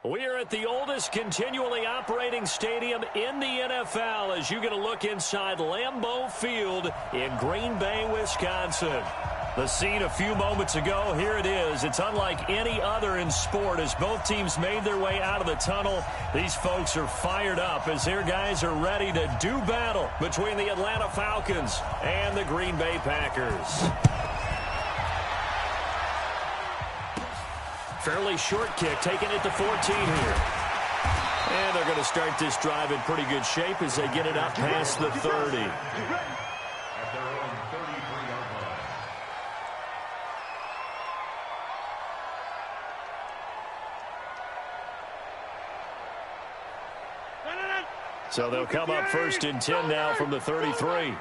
We are at the oldest continually operating stadium in the NFL as you get a look inside Lambeau Field in Green Bay, Wisconsin. The scene a few moments ago, here it is. It's unlike any other in sport as both teams made their way out of the tunnel. These folks are fired up as their guys are ready to do battle between the Atlanta Falcons and the Green Bay Packers. Fairly short kick, taking it to 14 here. And they're going to start this drive in pretty good shape as they get it up past the 30. So they'll come up 1st and 10 now from the 33.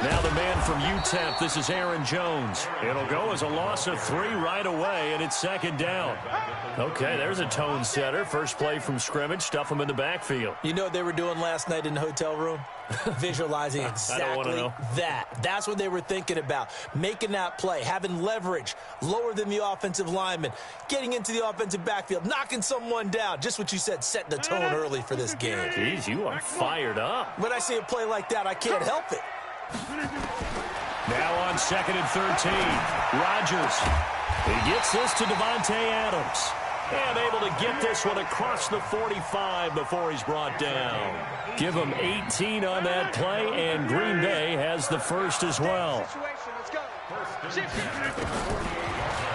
Now the man from UTEP, this is Aaron Jones. It'll go as a loss of 3 right away, and it's 2nd down. Okay, there's a tone setter. First play from scrimmage, stuff them in the backfield. You know what they were doing last night in the hotel room? Visualizing exactly that. That's what they were thinking about. Making that play, having leverage, lower than the offensive lineman, getting into the offensive backfield, knocking someone down. Just what you said, setting the tone early for this game. Jeez, you are fired up. When I see a play like that, I can't help it. Now on 2nd and 13, Rodgers. He gets this to Devontae Adams. And able to get this one across the 45 before he's brought down. Give him 18 on that play, and Green Bay has the first as well.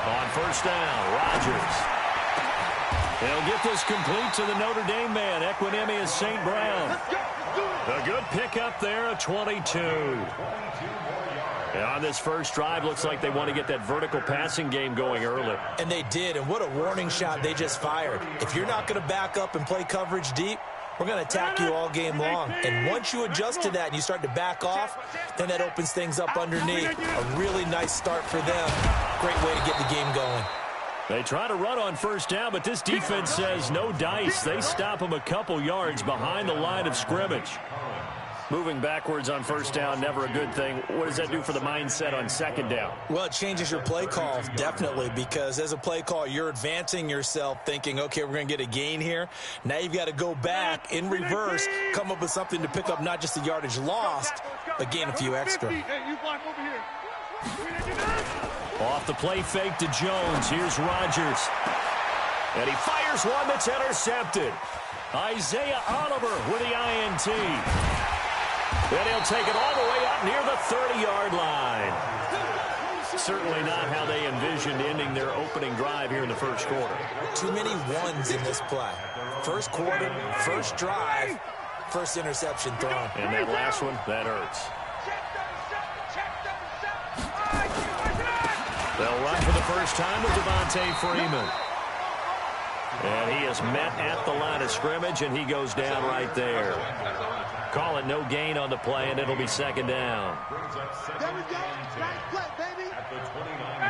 On 1st down, Rodgers. They'll get this complete to the Notre Dame man, Equanimeous St. Brown. A good pickup there, a 22. And on this first drive, looks like they want to get that vertical passing game going early. And they did, and what a warning shot they just fired. If you're not going to back up and play coverage deep, we're going to attack you all game long. And once you adjust to that and you start to back off, then that opens things up underneath. A really nice start for them. Great way to get the game going. They try to run on 1st down, but this defense says no dice. They stop them a couple yards behind the line of scrimmage. Moving backwards on 1st down, never a good thing. What does that do for the mindset on 2nd down? Well, it changes your play call, definitely, because as a play call, you're advancing yourself thinking, okay, we're going to get a gain here. Now you've got to go back in reverse, come up with something to pick up not just the yardage lost, but gain a few extra. Off the play fake to Jones. Here's Rodgers. And he fires one that's intercepted. Isaiah Oliver with the INT. And he'll take it all the way up near the 30-yard line. Certainly not how they envisioned ending their opening drive here in the first quarter. Too many ones in this play. First quarter, first drive, first interception thrown. And that last one, that hurts. They'll run for the first time with Devontae Freeman. And he is met at the line of scrimmage, and he goes down right there. Call it no gain on the play, and it'll be 2nd down.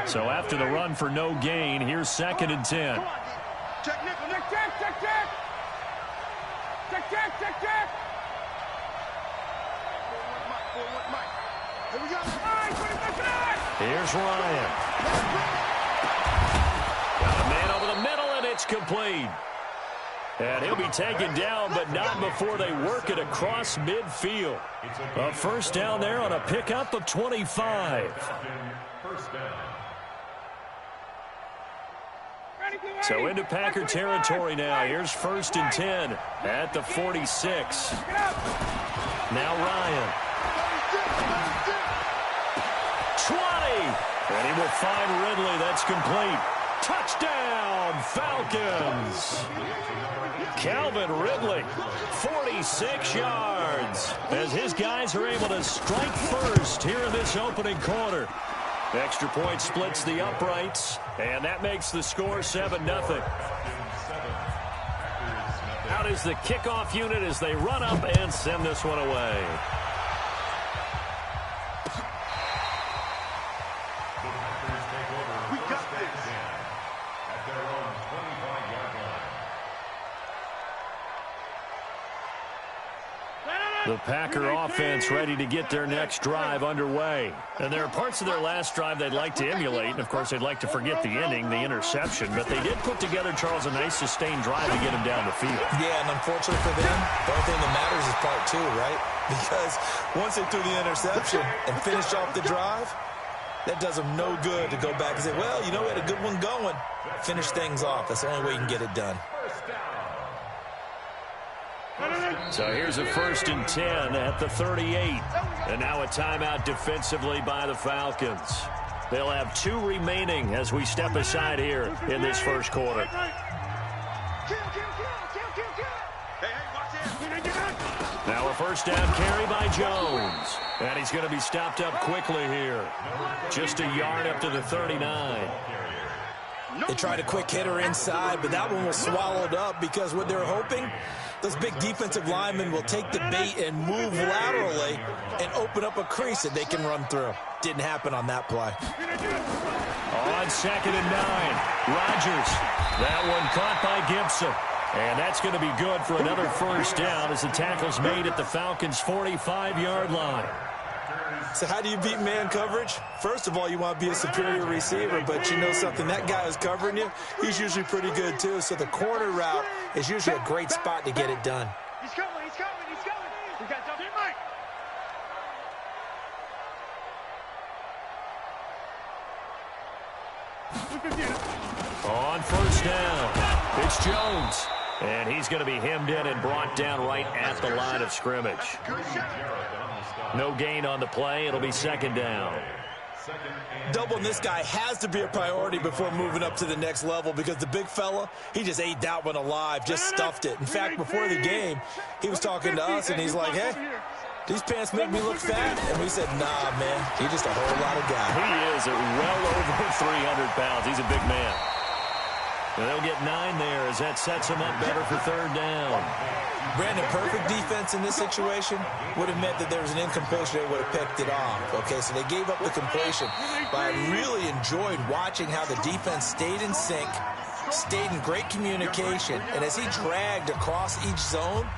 So after the run for no gain, here's 2nd and 10. Check, nickel, check, check, check. Check, check, check, check. Here's Ryan. Got a man over the middle, and it's complete. And he'll be taken down, but not before they work it across midfield. A 1st down there on a pickup of 25. So into Packer territory now. Here's 1st and 10 at the 46. Now Ryan. 20. And he will find Ridley. That's complete. Touchdown, Falcons. Calvin Ridley, 46 yards, as his guys are able to strike first here in this opening quarter. Extra point splits the uprights, and that makes the score 7-0. Out is the kickoff unit as they run up and send this one away. The Packer offense ready to get their next drive underway. And there are parts of their last drive they'd like to emulate. And, of course, they'd like to forget the inning, the interception. But they did put together, Charles, a nice sustained drive to get him down the field. Yeah, and unfortunately for them, the only thing that matters is part two, right? Because once they threw the interception and finished off the drive, that does them no good to go back and say, well, you know, we had a good one going. Finish things off. That's the only way you can get it done. So here's a 1st and 10 at the 38. And now a timeout defensively by the Falcons. They'll have 2 remaining as we step aside here in this first quarter. Now a 1st down carry by Jones. And he's going to be stopped up quickly here. Just a yard up to the 39. They tried a quick hitter inside, but that one was swallowed up because what they're hoping, those big defensive linemen will take the bait and move laterally and open up a crease that they can run through. Didn't happen on that play. On 2nd and 9, Rodgers. That one caught by Gibson. And that's going to be good for another 1st down as the tackle's made at the Falcons' 45-yard line. So how do you beat man coverage? First of all, you want to be a superior receiver, but you know something, that guy who's covering you, he's usually pretty good too. So the corner route is usually a great spot to get it done. He's coming, he's coming, he's coming. We got double Mike. On 1st down, it's Jones. And he's going to be hemmed in and brought down right at the line of scrimmage. No gain on the play. It'll be 2nd down. Doubling this guy has to be a priority before moving up to the next level because the big fella, he just ate that one alive, just stuffed it. In fact, before the game, he was talking to us, and he's like, hey, these pants make me look fat. And we said, nah, man, he's just a whole lot of guy. He is at well over 300 pounds. He's a big man. And they'll get 9 there as that sets him up better for 3rd down. Brandon, perfect defense in this situation would have meant that there was an incompletion. They would have picked it off. Okay, so they gave up the completion. But I really enjoyed watching how the defense stayed in sync, stayed in great communication. And as he dragged across each zone,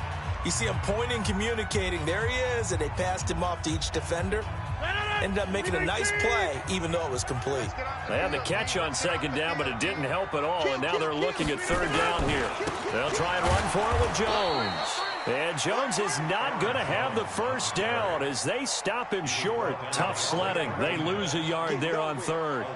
you see him pointing, communicating. There he is, and they passed him off to each defender. Ended up making a nice play, even though it was complete. They had the catch on 2nd down, but it didn't help at all, and now they're looking at 3rd down here. They'll try and run for it with Jones. And Jones is not going to have the 1st down as they stop him short. Tough sledding. They lose a yard there on 3rd.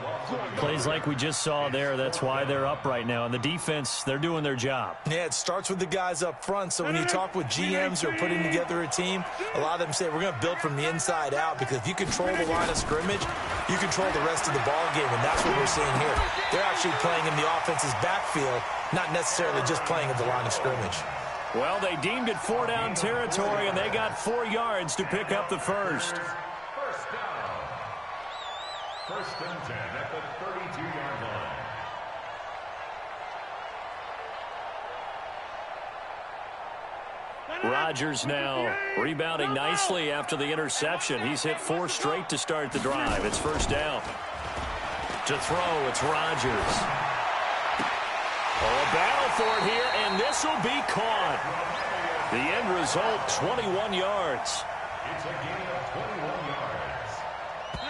Plays like we just saw there. That's why they're up right now. And the defense, they're doing their job. Yeah, it starts with the guys up front. So when you talk with GMs who are putting together a team, a lot of them say we're going to build from the inside out because if you control the line of scrimmage, you control the rest of the ball game, and that's what we're seeing here. They're actually playing in the offense's backfield, not necessarily just playing at the line of scrimmage. Well, they deemed it 4-down territory, and they got 4 yards to pick up the 1st. 1st down. 1st and 10 at the 32-yard line. Rodgers now rebounding nicely after the interception. He's hit 4 straight to start the drive. It's 1st down. To throw, it's Rodgers. Oh, a battle for it here, and this will be caught. The end result, 21 yards. It's a gain of 21 yards.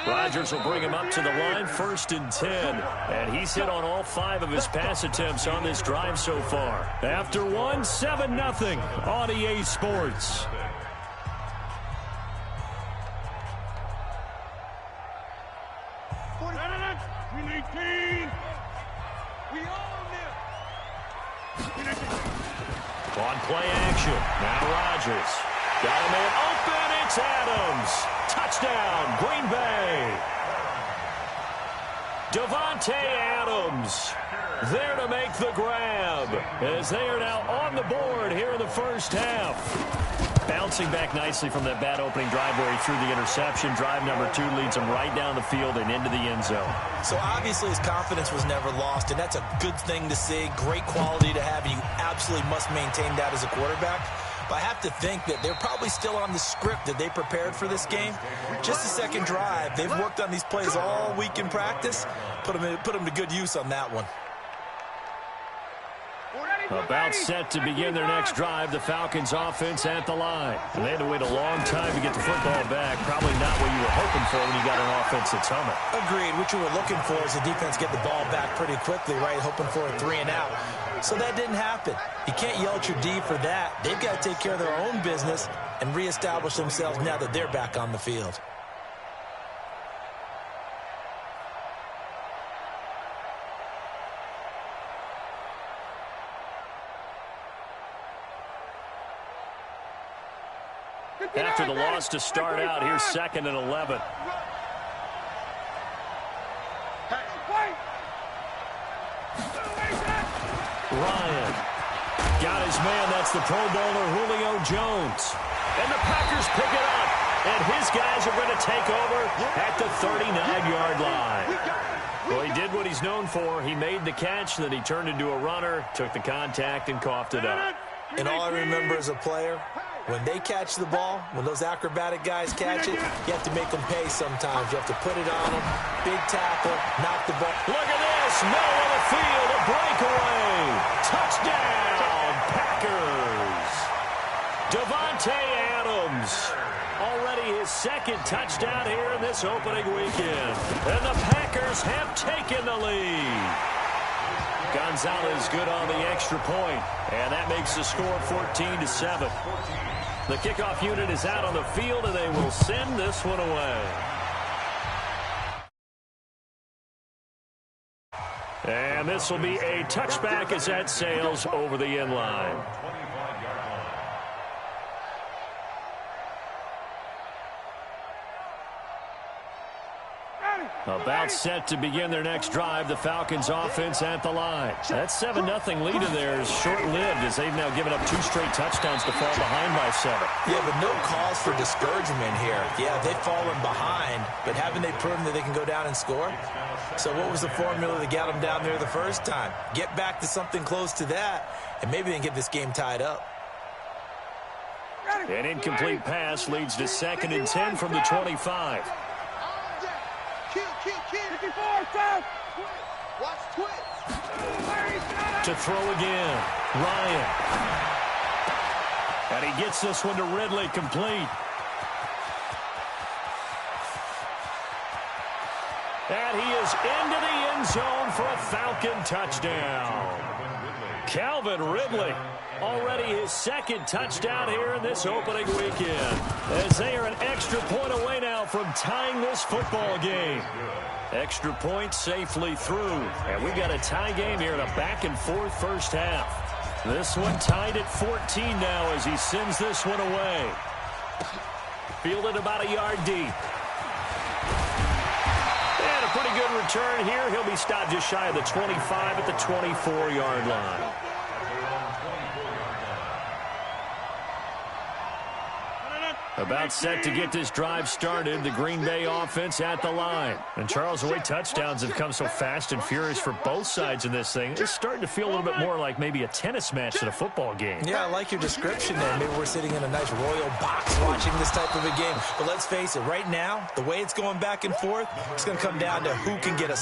Rodgers will bring him up to the line, 1st and 10. And he's hit on all 5 of his pass attempts on this drive so far. After one, 7-0 on EA Sports. On play action, now Rodgers. Got a man open, it's Adams. Touchdown, Green Bay. Davante Adams there to make the grab as they are now on the board here in the 1st half. Bouncing back nicely from that bad opening drive where he threw the interception. Drive number 2 leads him right down the field and into the end zone. So obviously his confidence was never lost, and that's a good thing to see. Great quality to have, and you absolutely must maintain that as a quarterback. But I have to think that they're probably still on the script that they prepared for this game. Just the 2nd drive. They've worked on these plays all week in practice. Put them to good use on that one. About set to begin their next drive, the Falcons offense at the line. And they had to wait a long time to get the football back. Probably not what you were hoping for when you got an offense that's humming. Agreed. What you were looking for is the defense get the ball back pretty quickly, right? Hoping for a 3 and out. So that didn't happen. You can't yell at your D for that. They've got to take care of their own business and reestablish themselves now that they're back on the field. After the loss to start out, here's 2nd and 11. Ryan got his man. That's the Pro Bowler Julio Jones. And the Packers pick it up. And his guys are going to take over at the 39-yard line. Well, he did what he's known for. He made the catch, then he turned into a runner, took the contact, and coughed it up. And all I remember as a player, when they catch the ball, when those acrobatic guys catch it, you have to make them pay sometimes. You have to put it on them, big tackle, knock the ball. Look at this, middle of the field, a breakaway. Touchdown, Packers. Davante Adams, already his 2nd touchdown here in this opening weekend. And the Packers have taken the lead. Gonzalez good on the extra point, and that makes the score 14-7. The kickoff unit is out on the field, and they will send this one away. And this will be a touchback as that sails over the end line. About set to begin their next drive, the Falcons offense at the line. That 7-0 lead of theirs short-lived as they've now given up 2 straight touchdowns to fall behind by 7. Yeah, but no cause for discouragement here. Yeah, they've fallen behind, but haven't they proven that they can go down and score? So what was the formula that got them down there the first time? Get back to something close to that, and maybe they can get this game tied up. An incomplete pass leads to 2nd and 10 from the 25. To throw again, Ryan. And he gets this one to Ridley, complete. And he is into the end zone for a Falcon touchdown. Calvin Ridley, already his 2nd touchdown here in this opening weekend, as they are an extra point away now from tying this football game. Extra point safely through, and we got a tie game here in a back-and-forth first half. This one tied at 14 now as he sends this one away. Fielded about a yard deep. And a pretty good return here. He'll be stopped just shy of the 25 at the 24-yard line. About set to get this drive started, the Green Bay offense at the line. And Charles, the way touchdowns have come so fast and furious for both sides in this thing, it's starting to feel a little bit more like maybe a tennis match than a football game. Yeah, I like your description there. Maybe we're sitting in a nice royal box watching this type of a game. But let's face it, right now, the way it's going back and forth, it's going to come down to who can get a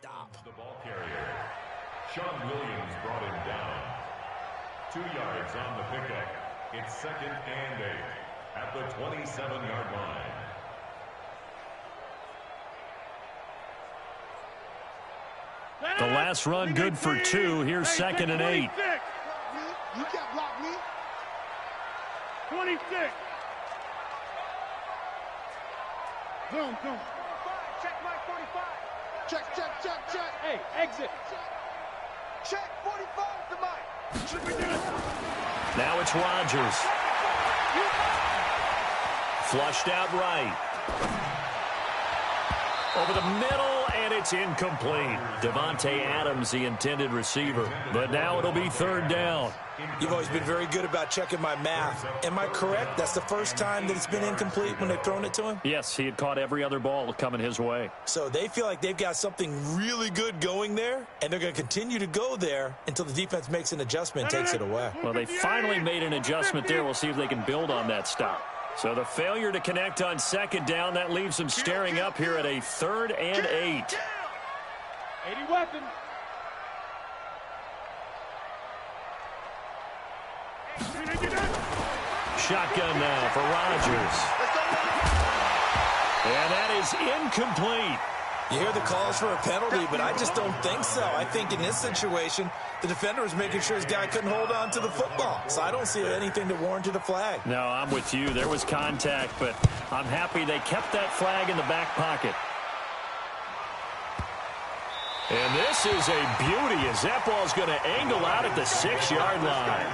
stop. The ball carrier. Sean Williams brought him down. 2 yards on the pickup. It's 2nd and 8 at the 27-yard line. The last run good for 2. Here's 2nd and 8. You can't block me. 26. Boom, boom. Check my 45. Check. Hey, exit. Check 45 to Mike. Now it's Rodgers. Flushed out right. Over the middle, and it's incomplete. Devontae Adams, the intended receiver. But now it'll be 3rd down. You've always been very good about checking my math. Am I correct? That's the first time that it's been incomplete when they've thrown it to him? Yes, he had caught every other ball coming his way. So they feel like they've got something really good going there, and they're going to continue to go there until the defense makes an adjustment and takes it away. Well, they finally made an adjustment there. We'll see if they can build on that stop. So the failure to connect on 2nd down, that leaves them staring up here at a 3rd and 8. 80 weapons. Shotgun now for Rodgers. And that is incomplete. You hear the calls for a penalty, but I just don't think so. I think in this situation, the defender was making sure his guy couldn't hold on to the football. So I don't see anything that warranted a flag. No, I'm with you. There was contact, but I'm happy they kept that flag in the back pocket. And this is a beauty as that ball's going to angle out at the 6-yard line.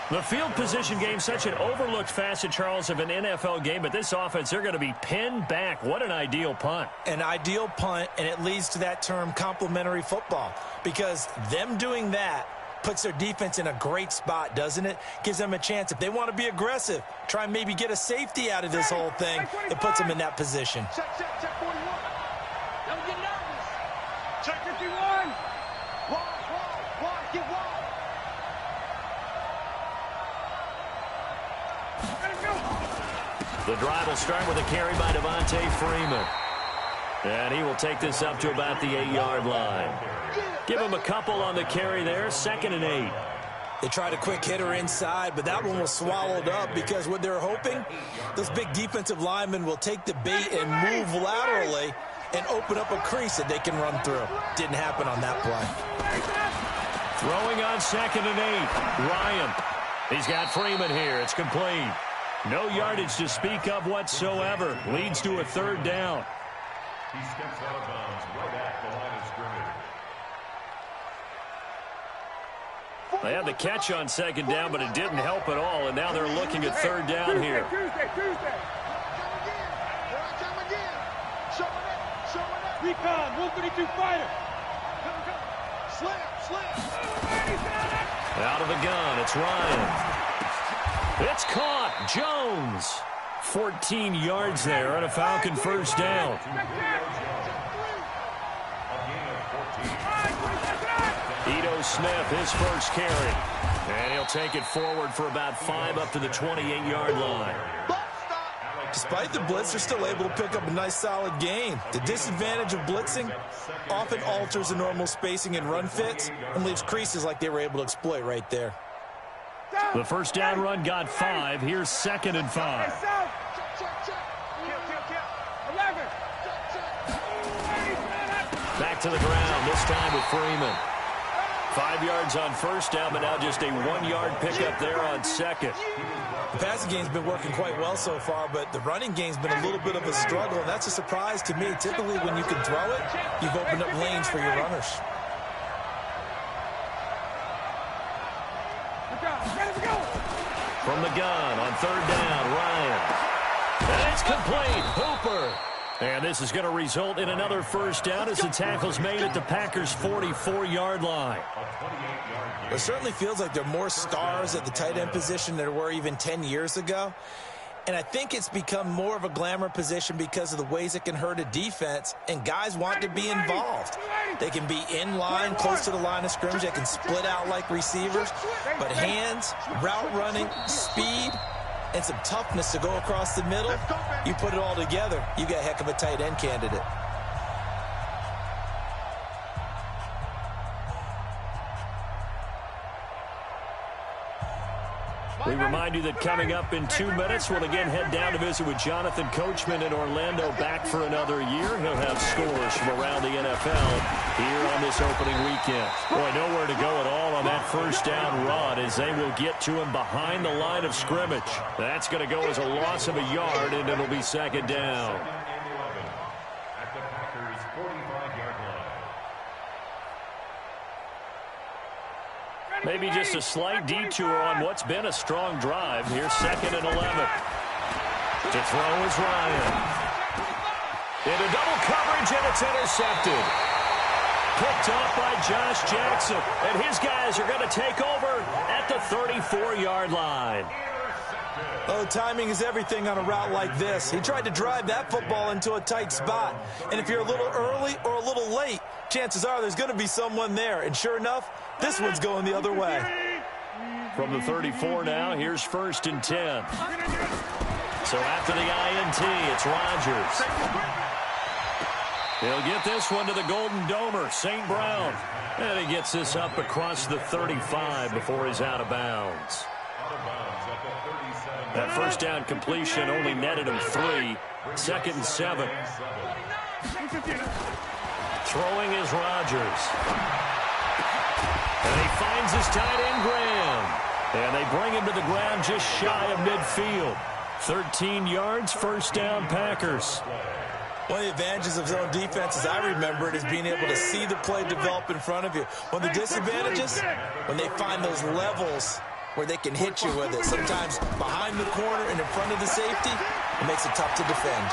The field position game, such an overlooked facet, Charles, of an NFL game, but this offense, they're going to be pinned back. What an ideal punt. An ideal punt, and it leads to that term complementary football, because them doing that puts their defense in a great spot, doesn't it? Gives them a chance. If they want to be aggressive, try and maybe get a safety out of this whole thing, it puts them in that position. Check 41. Don't get nervous. Check 51. Wide, get wide. The drive will start with a carry by Devontae Freeman. And he will take this up to about the 8-yard line. Give him a couple on the carry there, 2nd and 8. They tried a quick hitter inside, but that one was swallowed up because what they're hoping, those big defensive linemen will take the bait and move laterally and open up a crease that they can run through. Didn't happen on that play. Throwing on 2nd and 8. Ryan. He's got Freeman here. It's complete. No yardage to speak of whatsoever. Leads to a 3rd down. He steps out of bounds right at the line of scrimmage. They had the catch on 2nd down, but it didn't help at all, and now they're looking at 3rd down here. Tuesday. Recon, 132 fighter. Slam. Out of the gun, it's Ryan. It's caught. Jones. 14 yards there on a Falcon 1st down. Ito Smith, his first carry. And he'll take it forward for about 5 up to the 28-yard line. Despite the blitz, they're still able to pick up a nice solid gain. The disadvantage of blitzing often alters the normal spacing and run fits and leaves creases like they were able to exploit right there. The first down run got 5. Here's 2nd and 5. Back to the ground, this time with Freeman. 5 yards on 1st down, but now just a 1-yard pickup there on 2nd. The passing game's been working quite well so far, but the running game's been a little bit of a struggle, and that's a surprise to me. Typically, when you can throw it, you've opened up lanes for your runners. From the gun on 3rd down, Ryan. And it's complete. Hooper. And this is going to result in another 1st down as the tackle's made at the Packers' 44-yard line. It certainly feels like there are more stars at the tight end position than there were even 10 years ago. And I think it's become more of a glamour position because of the ways it can hurt a defense, and guys want to be involved. They can be in line, close to the line of scrimmage. They can split out like receivers. But hands, route running, speed, and some toughness to go across the middle, you put it all together, you got a heck of a tight end candidate. We remind you that coming up in 2 minutes, we'll again head down to visit with Jonathan Coachman in Orlando, back for another year. He'll have scores from around the NFL here on this opening weekend. Boy, nowhere to go at all on that first down run as they will get to him behind the line of scrimmage. That's going to go as a loss of a yard, and it'll be second down. At the Packers' 45-yard line. Maybe just a slight detour on what's been a strong drive. Here's 2nd and 11. To throw is Ryan. Into double coverage, and it's intercepted. Picked off by Josh Jackson. And his guys are going to take over at the 34-yard line. Oh, timing is everything on a route like this. He tried to drive that football into a tight spot. And if you're a little early or a little late, chances are there's going to be someone there. And sure enough, this one's going the other way. From the 34 now, here's 1st and 10. So after the INT, it's Rodgers. He'll get this one to the Golden Domer, St. Brown. And he gets this up across the 35 before he's out of bounds. That first down completion only netted him 3. 2nd and 7. Throwing is Rodgers. And he finds his tight end, Graham. And they bring him to the ground just shy of midfield. 13 yards, first down, Packers. One of the advantages of zone defense, as I remember it, is being able to see the play develop in front of you. One of the disadvantages, when they find those levels where they can hit you with it. Sometimes behind the corner and in front of the safety, it makes it tough to defend.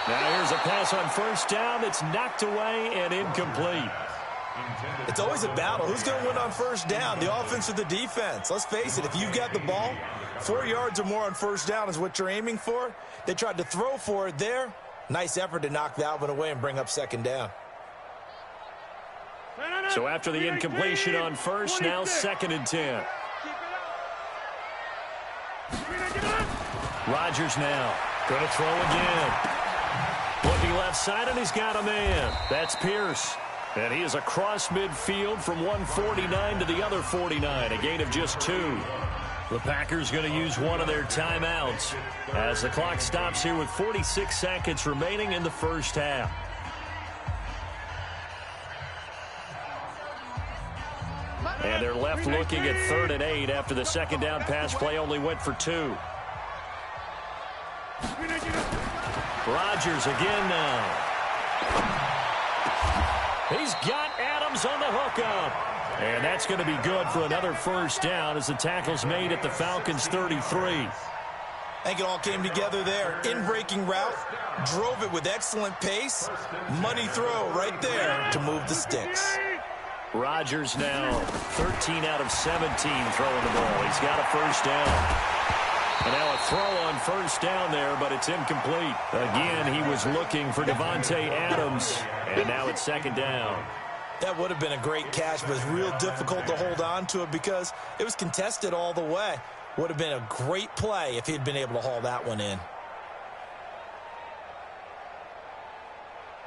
Now here's a pass on first down that's knocked away and incomplete. It's always a battle. Who's going to win on first down, the offense or the defense? Let's face it, if you've got the ball, 4 yards or more on first down is what you're aiming for. They tried to throw for it there. Nice effort to knock that one away and bring up second down. So after the incompletion on first, now 2nd and 10. Rodgers now going to throw again. Looking left side, and he's got a man. That's Pierce. And he is across midfield from 149 to the other 49, a gain of just 2. The Packers going to use one of their timeouts as the clock stops here with 46 seconds remaining in the first half. And they're left looking at 3rd and 8 after the second down pass play only went for 2. Rodgers again now. He's got Adams on the hookup. And that's going to be good for another first down as the tackle's made at the Falcons' 33. I think it all came together there. In-breaking route, drove it with excellent pace. Money throw right there to move the sticks. Rodgers now 13 out of 17 throwing the ball. He's got a first down. And now a throw on first down there, but it's incomplete. Again, he was looking for Devontae Adams, and now it's second down. That would have been a great catch, but it's real difficult to hold on to it because it was contested all the way. Would have been a great play if he'd been able to haul that one in.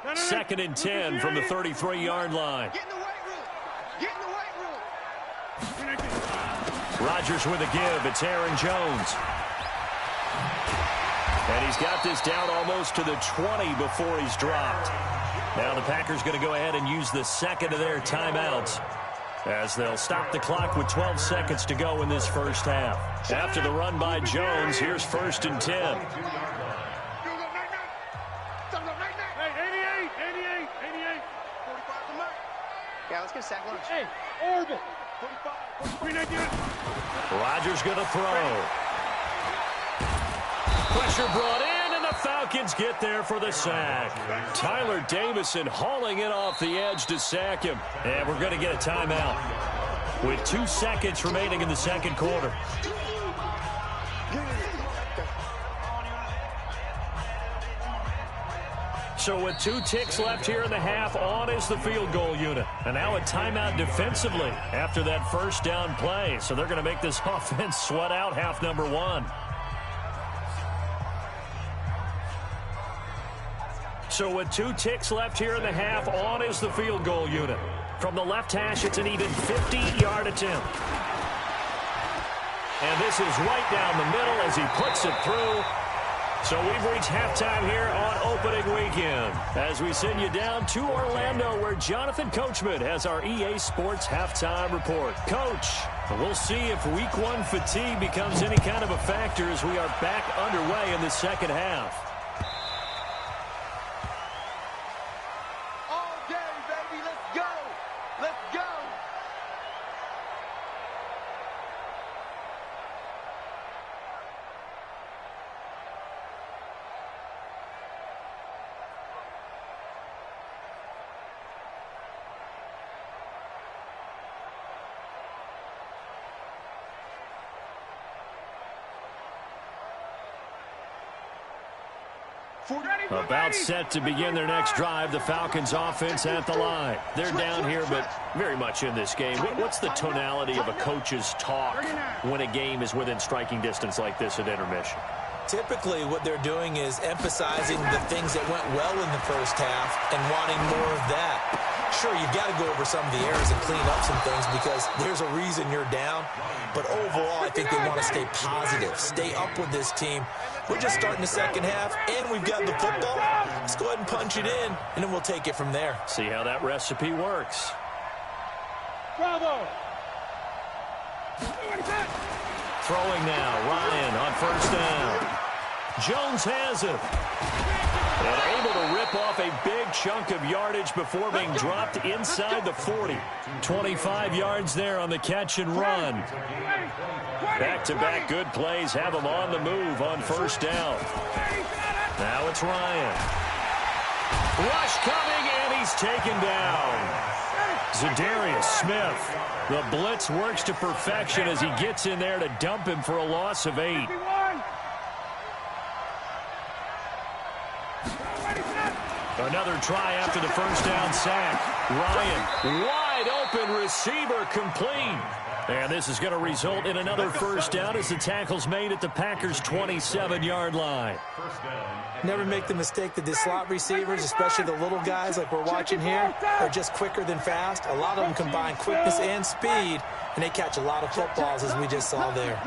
2nd and 10 from the 33-yard line. Get in the weight room. Get in the weight room. Rodgers with a give. It's Aaron Jones. And he's got this down almost to the 20 before he's dropped. Now the Packers going to go ahead and use the second of their timeouts as they'll stop the clock with 12 seconds to go in this first half. After the run by Jones, here's 1st and 10. Hey, 88. 45 to Mike. Yeah, let's get a sack lunch. Hey, Orville. 45. Rodgers going to throw. Pressure brought in, and the Falcons get there for the sack. Tyler Davison hauling it off the edge to sack him. And we're going to get a timeout with 2 seconds remaining in the second quarter. So with 2 ticks left here in the half, on is the field goal unit. And now a timeout defensively after that first down play. So they're going to make this offense sweat out half number 1. So with 2 ticks left here in the half, on is the field goal unit. From the left hash, it's an even 50-yard attempt. And this is right down the middle as he puts it through. So we've reached halftime here on opening weekend as we send you down to Orlando where Jonathan Coachman has our EA Sports halftime report. Coach, we'll see if week one fatigue becomes any kind of a factor as we are back underway in the second half. All day, baby. Let's go. Let's go. About set to begin their next drive, the Falcons offense at the line. They're down here, but very much in this game. What's the tonality of a coach's talk when a game is within striking distance like this at intermission? Typically, what they're doing is emphasizing the things that went well in the first half and wanting more of that. Sure, you've got to go over some of the errors and clean up some things because there's a reason you're down. But overall, I think they want to stay positive, stay up with this team. We're just starting the second half, and we've got the football. Let's go ahead and punch it in, and then we'll take it from there. See how that recipe works. Bravo. Throwing now, Ryan on first down. Jones has it. And able to rip off a big chunk of yardage before being dropped inside the 40. 25 yards there on the catch and run. Back-to-back good plays have him on the move on first down. Now it's Ryan. Rush coming, and he's taken down. Za'Darius Smith. The blitz works to perfection as he gets in there to dump him for a loss of 8. Another try after the first down sack. Ryan, wide open receiver, complete. And this is going to result in another first down as the tackle's made at the Packers' 27-yard line. Never make the mistake that the slot receivers, especially the little guys like we're watching here, are just quicker than fast. A lot of them combine quickness and speed, and they catch a lot of footballs, as we just saw there.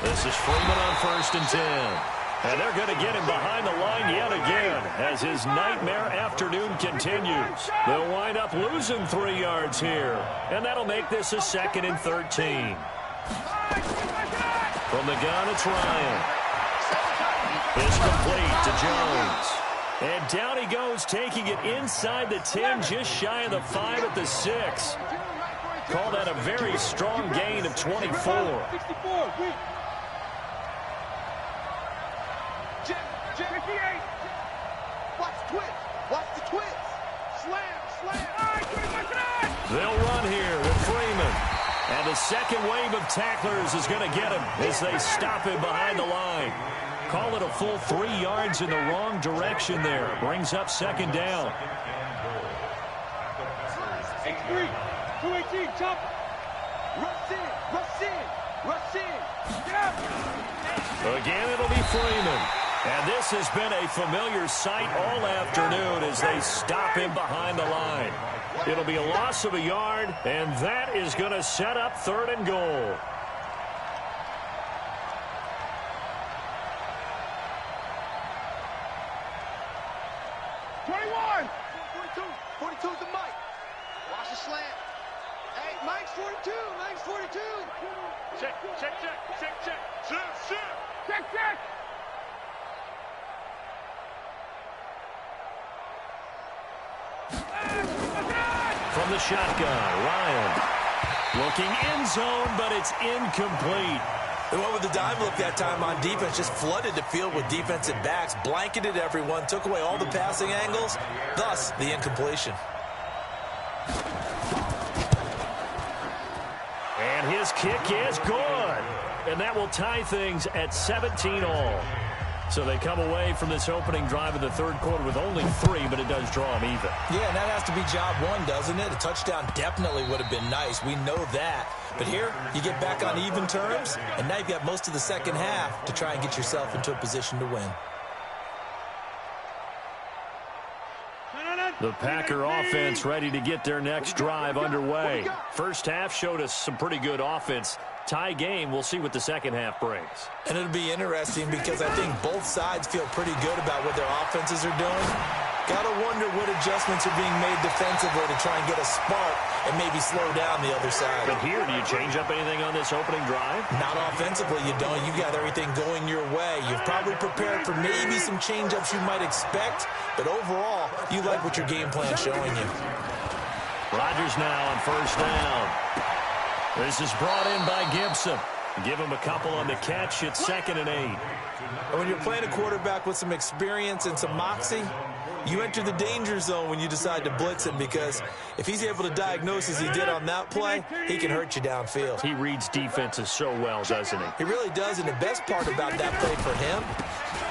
This is Freeman on first and 10. And they're going to get him behind the line yet again as his nightmare afternoon continues. They'll wind up losing 3 yards here. And that'll make this a 2nd and 13. From the gun, it's Ryan. It's complete to Jones. And down he goes, taking it inside the 10, just shy of the 5 at the 6. Call that a very strong gain of 24. Watch the twist. Slam. They'll run here with Freeman. And the second wave of tacklers is going to get him as they stop him behind the line. Call it a full 3 yards in the wrong direction there. Brings up second down. 6-3. 218. Chop. Rush in. Again, it'll be Freeman. And this has been a familiar sight all afternoon as they stop him behind the line. It'll be a loss of a yard, and that is going to set up 3rd and goal. Is the Mike. Watch the slant. Hey, Mike's 42. Check. Check. From the shotgun, Ryan looking end zone, but it's incomplete. They went with the dime look that time on defense, just flooded the field with defensive backs, blanketed everyone, took away all the passing angles, thus the incompletion. And his kick is good. And that will tie things at 17-all. So they come away from this opening drive of the third quarter with only 3, but it does draw them even. Yeah, and that has to be job one, doesn't it? A touchdown definitely would have been nice. We know that. But here, you get back on even terms, and now you've got most of the second half to try and get yourself into a position to win. The Packer offense ready to get their next drive underway. First half showed us some pretty good offense. Tie game, we'll see what the second half brings. And it'll be interesting because I think both sides feel pretty good about what their offenses are doing. Gotta wonder what adjustments are being made defensively to try and get a spark and maybe slow down the other side. But here, do you change up anything on this opening drive? Not offensively, you don't. You've got everything going your way. You've probably prepared for maybe some change-ups you might expect, but overall, you like what your game plan's showing you. Rodgers now on first down. This is brought in by Gibson. Give him a couple on the catch. It's 2nd and 8. And when you're playing a quarterback with some experience and some moxie, you enter the danger zone when you decide to blitz him, because if he's able to diagnose as he did on that play, he can hurt you downfield. He reads defenses so well, doesn't he? He really does, and the best part about that play for him,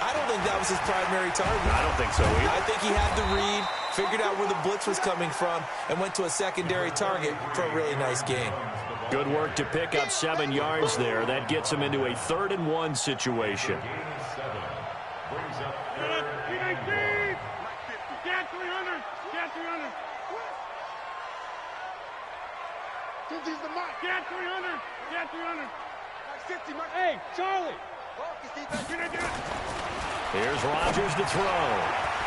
I don't think that was his primary target. I don't think so either. I think he had the read, figured out where the blitz was coming from, and went to a secondary target for a really nice game. Good work to pick up 7 yards there. That gets him into a 3rd and 1 situation. Get 300. Get 300. Hey, Charlie. Here's Rodgers to throw.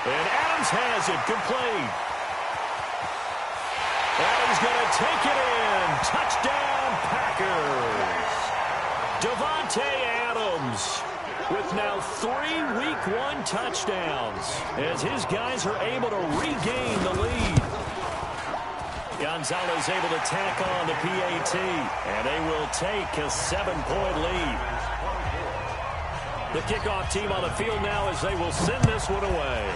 And Adams has it complete. Adams going to take it in. Touchdown, Packers. Davante Adams with now 3 Week 1 touchdowns as his guys are able to regain the lead. Gonzalez able to tack on the PAT, and they will take a 7-point lead. The kickoff team on the field now as they will send this one away.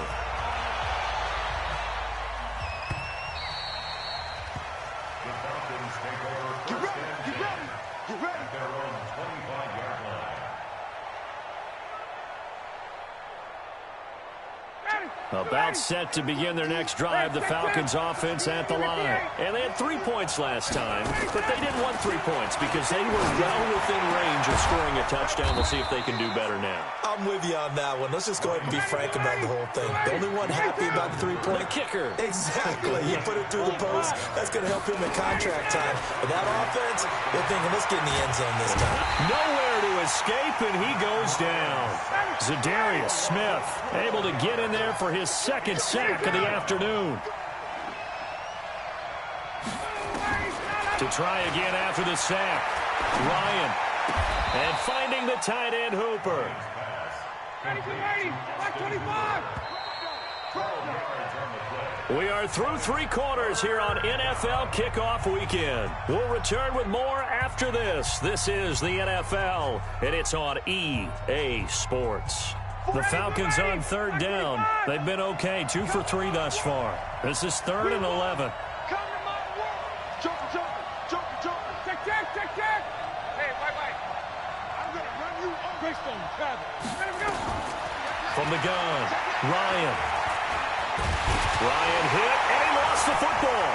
Get ready. Get ready. Get ready. At their own 25-yard line. About set to begin their next drive, the Falcons offense at the line. And they had 3 points last time, but they didn't want 3 points because they were well within range of scoring a touchdown. We'll see if they can do better now. I'm with you on that one. Let's just go ahead and be frank about the whole thing. The only one happy about the 3-point kicker. Exactly. You put it through the post. That's going to help him in contract time. But that offense, they're thinking, let's get in the end zone this time. Nowhere to escape, and he goes down. Zadarius Smith able to get in there for his 2nd sack of the afternoon. To try again after the sack. Ryan. And finding the tight end Hooper. We are through 3 quarters here on NFL Kickoff Weekend. We'll return with more after this. This is the NFL, and it's on EA Sports. The Falcons on 3rd down. They've been okay, 2 for 3 thus far. This is 3rd and 11. From the gun, Ryan. Ryan hit, and he lost the football.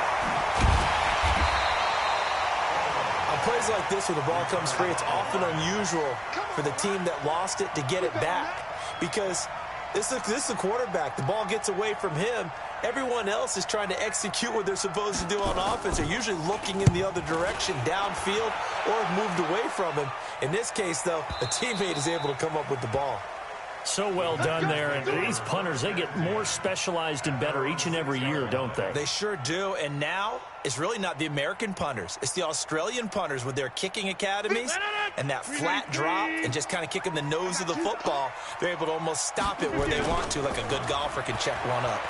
On plays like this, where the ball comes free, it's often unusual for the team that lost it to get it back. Because this is the quarterback. The ball gets away from him. Everyone else is trying to execute what they're supposed to do on offense. They're usually looking in the other direction, downfield, or have moved away from him. In this case, though, a teammate is able to come up with the ball. So well done there. And these punters, they get more specialized and better each and every year, don't they? They sure do. And now it's really not the American punters. It's the Australian punters with their kicking academies and that flat drop and just kind of kicking the nose of the football. They're able to almost stop it where they want to, like a good golfer can check one up.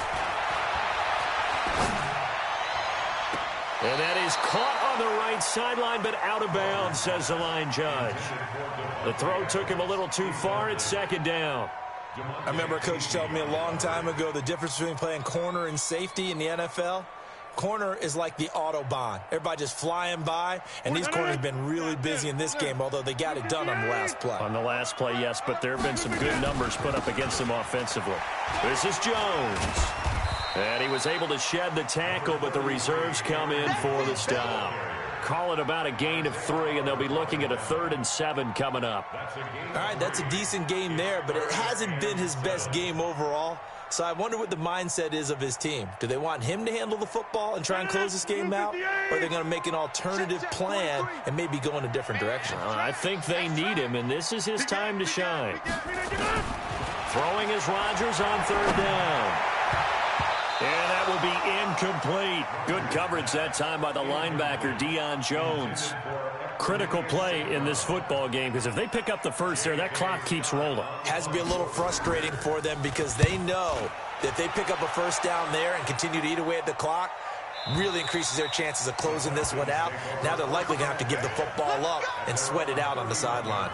And that is caught on the right sideline, but out of bounds, says the line judge. The throw took him a little too far. It's 2nd down. I remember a coach telling me a long time ago the difference between playing corner and safety in the NFL. Corner is like the Autobahn. Everybody just flying by, and these corners have been really busy in this game, although they got it done on the last play. On the last play, yes, but there have been some good numbers put up against them offensively. This is Jones. And he was able to shed the tackle, but the reserves come in for the stop. Call it about a gain of 3, and they'll be looking at a 3rd and 7 coming up. All right, that's a decent game there, but it hasn't been his best game overall. So I wonder what the mindset is of his team. Do they want him to handle the football and try and close this game out? Or are they going to make an alternative plan and maybe go in a different direction? I think they need him, and this is his time to shine. Throwing is Rodgers on third down. And that will be incomplete. Good coverage that time by the linebacker, Deion Jones. Critical play in this football game, because if they pick up the first there, that clock keeps rolling. Has to be a little frustrating for them because they know that if they pick up a first down there and continue to eat away at the clock, really increases their chances of closing this one out. Now they're likely going to have to give the football up and sweat it out on the sideline.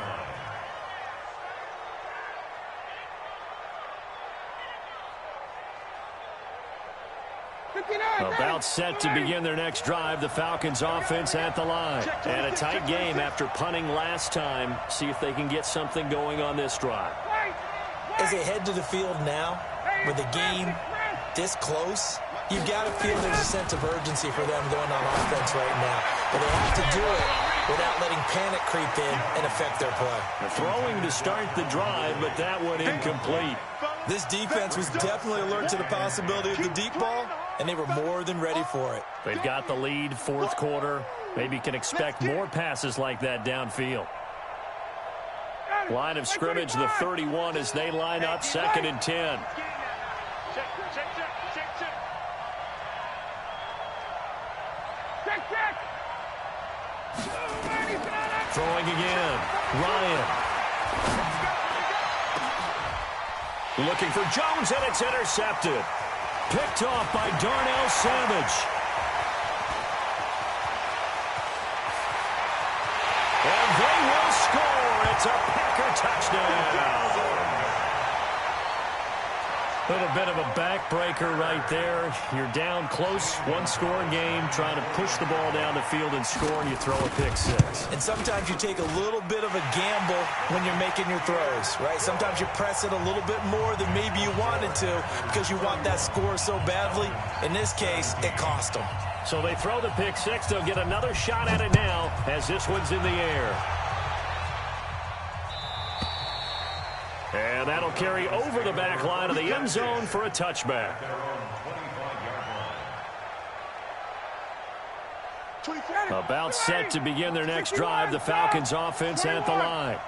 About set to begin their next drive, the Falcons offense at the line. And a tight game after punting last time. See if they can get something going on this drive. As they head to the field now, with the game this close, you've got to feel there's a sense of urgency for them going on offense right now. But they have to do it without letting panic creep in and affect their play. Throwing to start the drive, but that one incomplete. This defense was definitely alert to the possibility of the deep ball, and they were more than ready for it. They've got the lead, fourth quarter. Maybe can expect more passes like that downfield. Line of scrimmage, the 31 as they line up, 2nd and 10. Throwing again. Ryan. Looking for Jones, and it's intercepted. Picked off by Darnell Savage. And they will score. It's a Packer touchdown. A little bit of a backbreaker right there. You're down close, one-score game, trying to push the ball down the field and score, and you throw a pick six. And sometimes you take a little bit of a gamble when you're making your throws, right? Sometimes you press it a little bit more than maybe you wanted to because you want that score so badly. In this case, it cost them. So they throw the pick six. They'll get another shot at it now as this one's in the air. And that'll carry over the back line of the end zone for a touchback. About set to begin their next drive, the Falcons offense at the line.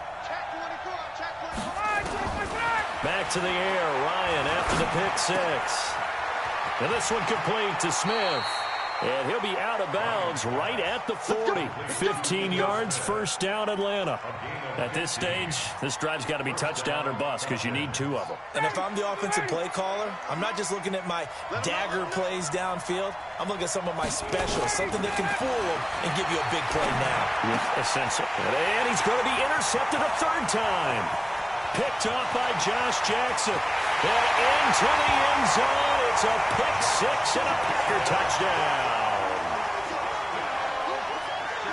Back to the air, Ryan after the pick six. And this one complete to Smith. And he'll be out of bounds right at the 40. 15 yards, first down, Atlanta. At this stage, this drive's got to be touchdown or bust because you need two of them. And if I'm the offensive play caller, I'm not just looking at my dagger plays downfield. I'm looking at some of my specials, something that can fool them and give you a big play now. Essential. And he's going to be intercepted a third time. Picked off by Josh Jackson. And into the end zone. It's a pick six and a Packer touchdown.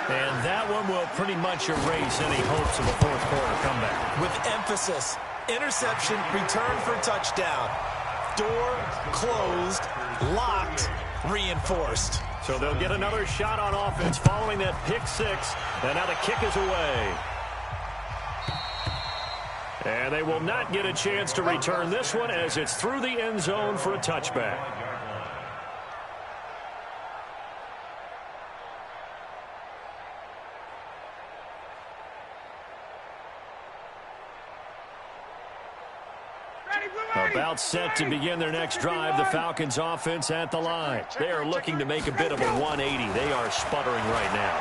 And that one will pretty much erase any hopes of a fourth quarter comeback. With emphasis, interception, return for touchdown. Door closed, locked, reinforced. So they'll get another shot on offense following that pick six. And now the kick is away. And they will not get a chance to return this one as it's through the end zone for a touchback. About set to begin their next drive, the Falcons offense at the line. They are looking to make a bit of a 180. They are sputtering right now.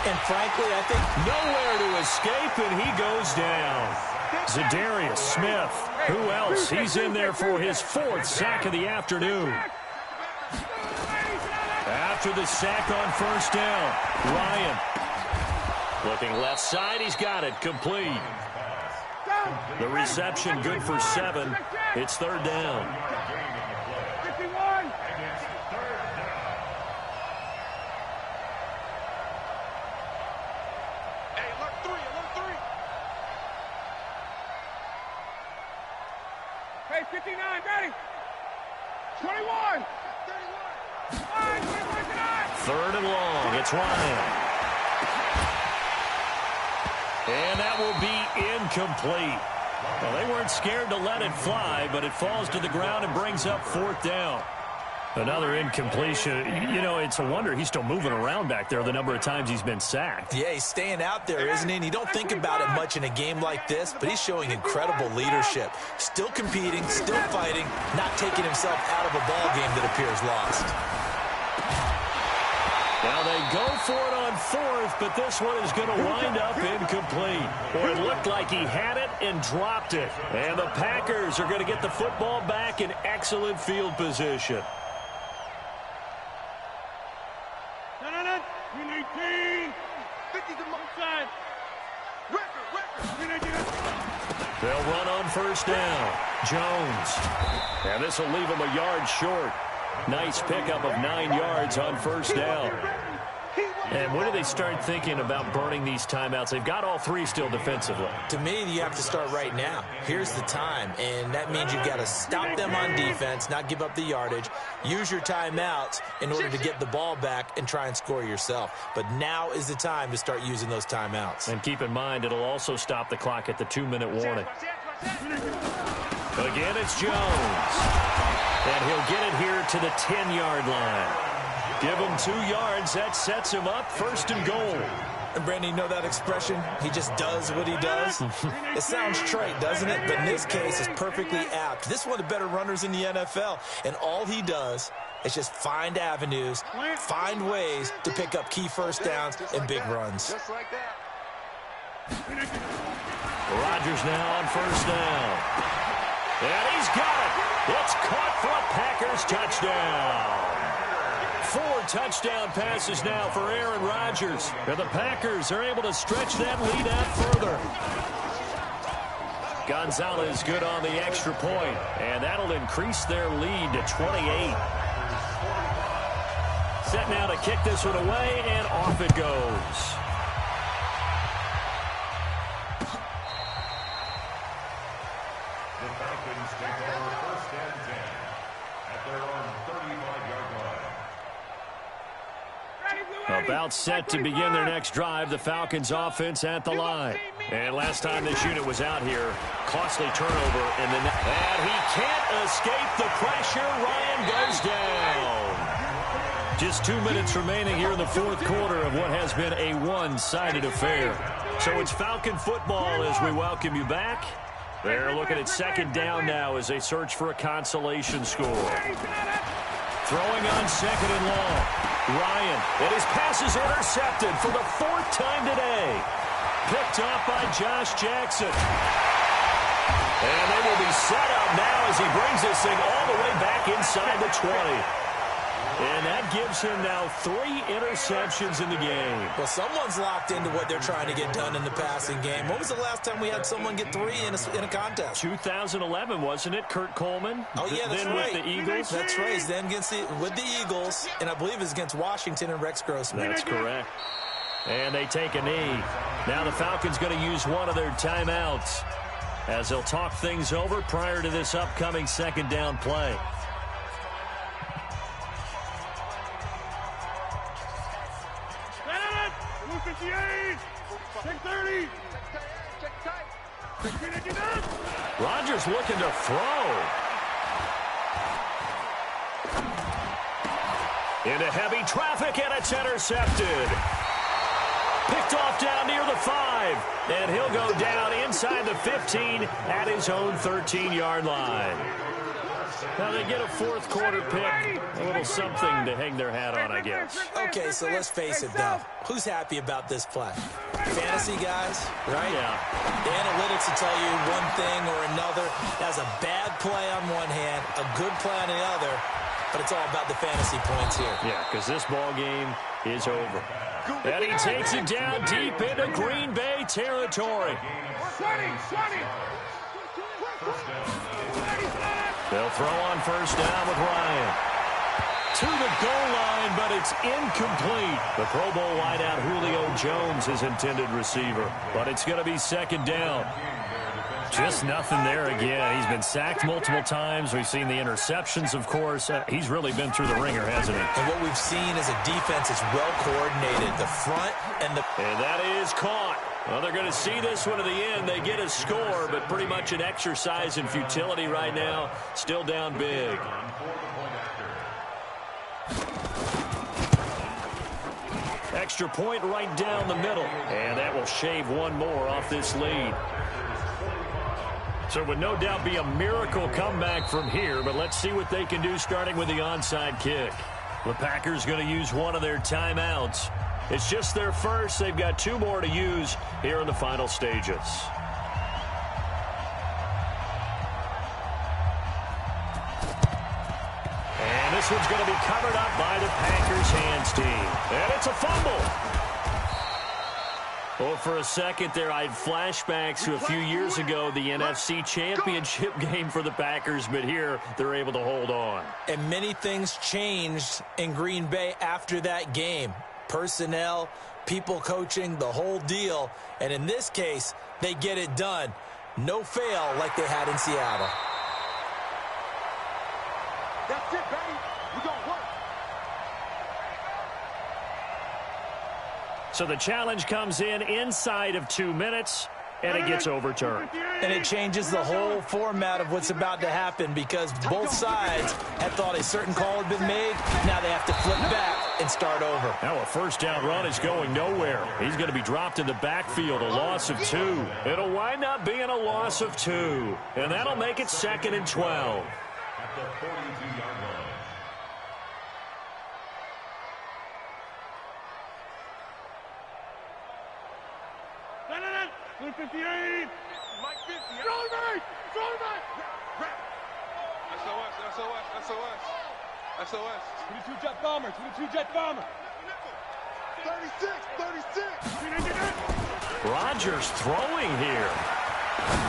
And frankly, I think nowhere to escape, and he goes down. Zadarius Smith, who else? He's in there for his fourth sack of the afternoon. After the sack on first down, Ryan looking left side. He's got it complete. The reception good for 7. It's third down. 51. Hey, alert 3, alert 3. Hey, 59, ready. 21. 3rd and long. It's Ryan. And that will be incomplete. Well, they weren't scared to let it fly, but it falls to the ground and brings up 4th down. Another incompletion. You know, it's a wonder he's still moving around back there the number of times he's been sacked. Yeah, he's staying out there, isn't he? And you don't think about it much in a game like this, but he's showing incredible leadership. Still competing, still fighting, not taking himself out of a ball game that appears lost. Now they go for it on 4th, but this one is going to wind up incomplete. Or it looked like he had it and dropped it. And the Packers are going to get the football back in excellent field position. They'll run on 1st down. Jones. And this will leave him a yard short. Nice pickup of 9 yards on 1st down. And when do they start thinking about burning these timeouts? They've got all 3 still defensively. To me, you have to start right now. Here's the time, and that means you've got to stop them on defense, not give up the yardage, use your timeouts in order to get the ball back and try and score yourself. But now is the time to start using those timeouts. And keep in mind, it'll also stop the clock at the 2-minute warning. Again, it's Jones. And he'll get it here to the 10-yard line. Give him 2 yards. That sets him up 1st and goal. And, Brandon, you know that expression? He just does what he does? It sounds trite, doesn't it? But in this case, it's perfectly apt. This is one of the better runners in the NFL. And all he does is just find avenues, find ways to pick up key 1st downs and big runs. Just like that. Rodgers now on 1st down. And he's got it. It's caught for a Packers touchdown. 4 touchdown passes now for Aaron Rodgers. And the Packers are able to stretch that lead out further. Gonzalez good on the extra point, and that'll increase their lead to 28. Set now to kick this one away, and off it goes. The Falcons take over 1st and 10 at their own 35-yard line. About set to begin their next drive, the Falcons offense at the line. And last time this unit was out here, costly turnover. And he can't escape the pressure. Ryan goes down. Just 2 minutes remaining here in the 4th quarter of what has been a one-sided affair. So it's Falcon football as we welcome you back. They're looking at 2nd down now as they search for a consolation score. Throwing on 2nd and long. Ryan, and his pass is intercepted for the 4th time today. Picked off by Josh Jackson. And they will be set up now as he brings this thing all the way back inside the 20. And that gives him now 3 interceptions in the game. Well, someone's locked into what they're trying to get done in the passing game. When was the last time we had someone get 3 in a contest? 2011, wasn't it? Kurt Coleman? Oh, yeah, that's right. With the Eagles? That's right. Then with the Eagles, and I believe it's against Washington and Rex Grossman. That's correct. And they take a knee. Now the Falcons going to use one of their timeouts as they'll talk things over prior to this upcoming 2nd down play. Rodgers looking to throw. Into heavy traffic, and it's intercepted. Picked off down near the 5. And he'll go down inside the 15 at his own 13-yard line. Now they get a 4th quarter pick. A little something to hang their hat on, I guess. Okay, so let's face it, though. Who's happy about this play? Fantasy guys, right? Yeah. The analytics will tell you one thing or another. That's a bad play on one hand, a good play on the other, but it's all about the fantasy points here. Yeah, because this ball game is over. And he takes it down deep into Green Bay territory. They'll throw on 1st down with Ryan. To the goal line, but it's incomplete. The Pro Bowl wideout Julio Jones is intended receiver, but it's going to be 2nd down. Just nothing there again. He's been sacked multiple times. We've seen the interceptions, of course. He's really been through the ringer, hasn't he? And what we've seen is a defense that's well coordinated. The front and the... And that is caught. Well, they're going to see this one to the end. They get a score, but pretty much an exercise in futility right now. Still down big. Extra point right down the middle. And that will shave one more off this lead. So it would no doubt be a miracle comeback from here, but let's see what they can do starting with the onside kick. The Packers going to use one of their timeouts. It's just their first. They've got 2 more to use here in the final stages. And this one's going to be covered up by the Packers hands team. And it's a fumble. Well, for a second there, I had flashbacks to a few years ago, the NFC Championship game for the Packers, but here they're able to hold on. And many things changed in Green Bay after that game. Personnel, people coaching, the whole deal. And in this case, they get it done. No fail like they had in Seattle. That's it, baby. We're going to work. So the challenge comes in inside of 2 minutes, and it gets overturned. And it changes the whole format of what's about to happen because both sides had thought a certain call had been made. Now they have to flip back and start over. Now a first down run is going nowhere. He's going to be dropped in the backfield, a loss of 2. It'll wind up being a loss of 2, and that'll make it 2nd and 12. At the 42-yard line. No. 58. Mike 50. Throw me! SOS. 22 jet bomber. 36. Rodgers throwing here.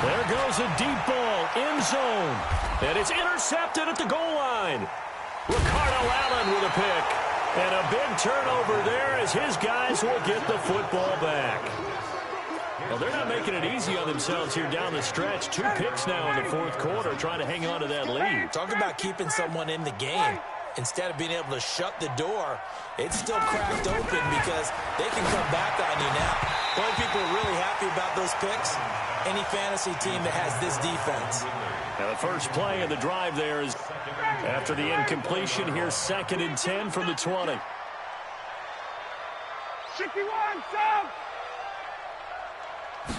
There goes a deep ball, end zone. And it's intercepted at the goal line. Ricardo Allen with a pick. And a big turnover there as his guys will get the football back. Well, they're not making it easy on themselves here down the stretch. 2 picks now in the 4th quarter trying to hang on to that lead. Talk about keeping someone in the game. Instead of being able to shut the door, it's still cracked open because they can come back on you now. The only people are really happy about those picks, any fantasy team that has this defense. Now the first play of the drive there is after the incompletion. Here's 2nd and 10 from the 20. 61, Sam!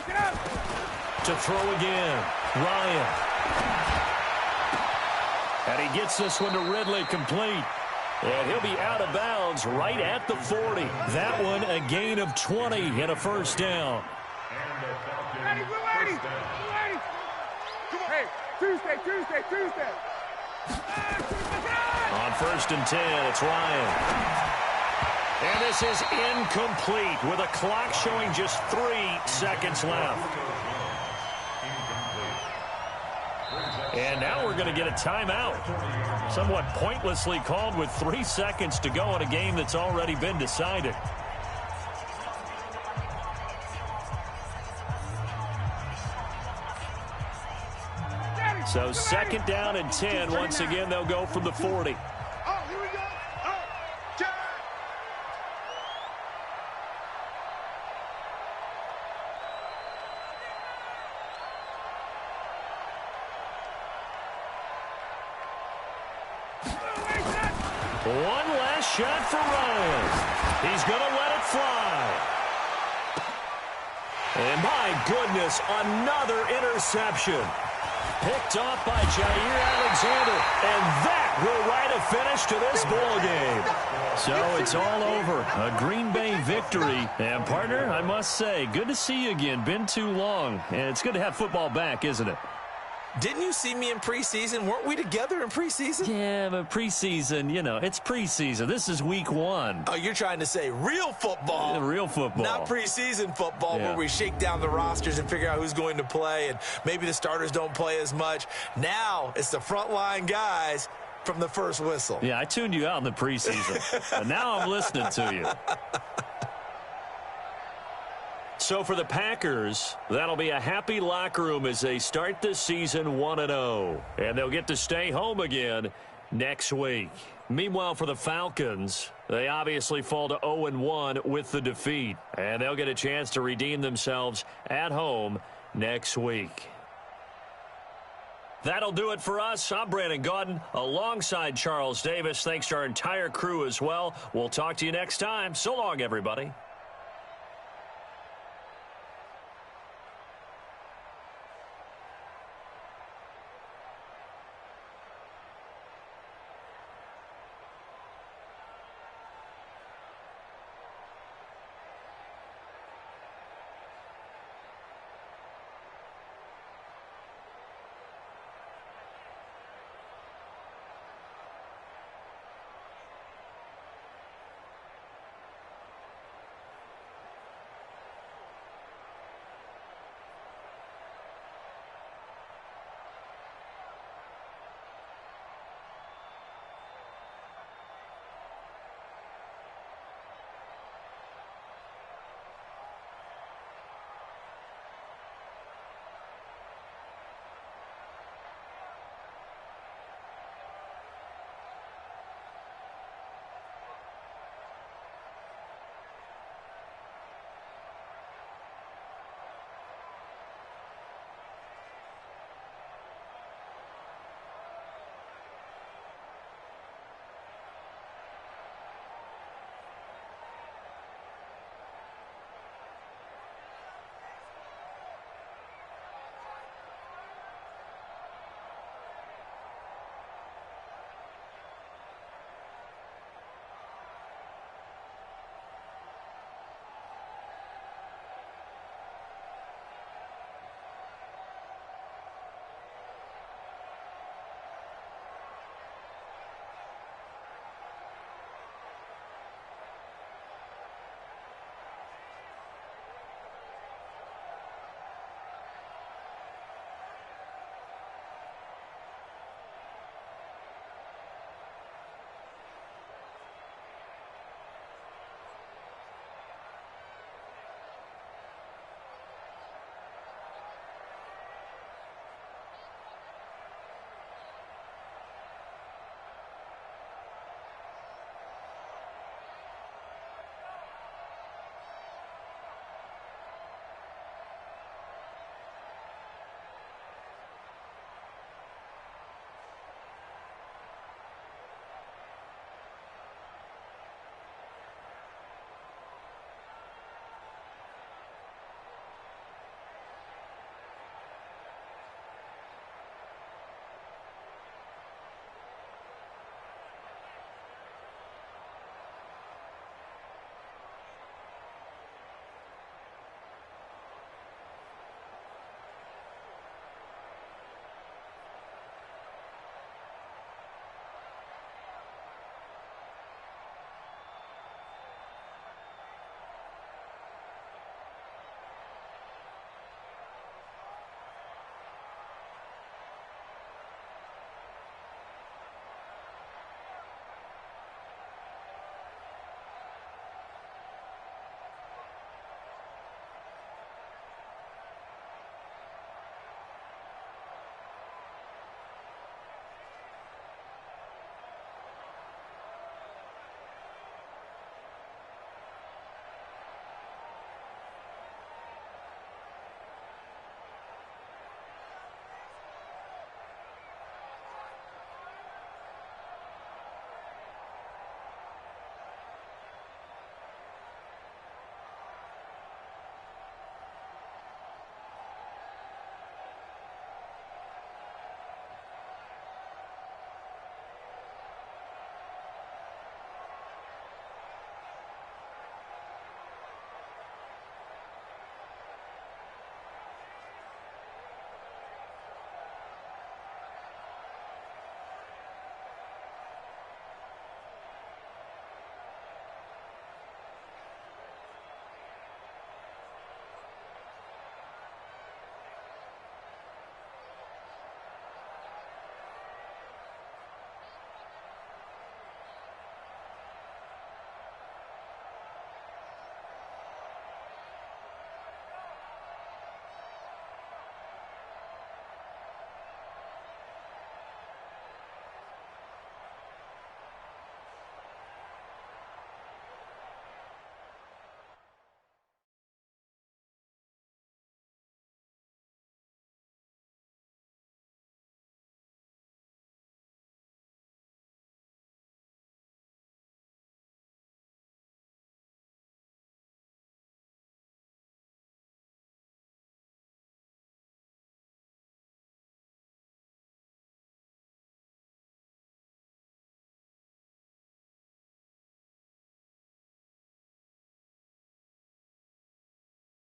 Get up! To throw again, Ryan. And he gets this one to Ridley complete. And he'll be out of bounds right at the 40. That one a gain of 20 and a first down. Ready, we're ready! Hey, Tuesday! On 1st and 10, it's Ryan. And this is incomplete with a clock showing just 3 seconds left. And now we're going to get a timeout. Somewhat pointlessly called with 3 seconds to go in a game that's already been decided. So 2nd down and 10. Once again, they'll go from the 40. Oh, here we go. Oh, Jack. One last shot for Ryan. He's going to let it fly. And my goodness, another interception. Picked off by Jair Alexander. And that will write a finish to this ball game. So it's all over. A Green Bay victory. And partner, I must say, good to see you again. Been too long. And it's good to have football back, isn't it? Didn't you see me in preseason? Weren't we together in preseason? Yeah, but preseason, you know, it's preseason. This is week 1. Oh, you're trying to say real football. Yeah, real football. Not preseason football where we shake down the rosters and figure out who's going to play, and maybe the starters don't play as much. Now it's the frontline guys from the first whistle. Yeah, I tuned you out in the preseason. But now I'm listening to you. So for the Packers, that'll be a happy locker room as they start this season 1-0. And they'll get to stay home again next week. Meanwhile, for the Falcons, they obviously fall to 0-1 with the defeat, and they'll get a chance to redeem themselves at home next week. That'll do it for us. I'm Brandon Gaudin alongside Charles Davis. Thanks to our entire crew as well. We'll talk to you next time. So long, everybody.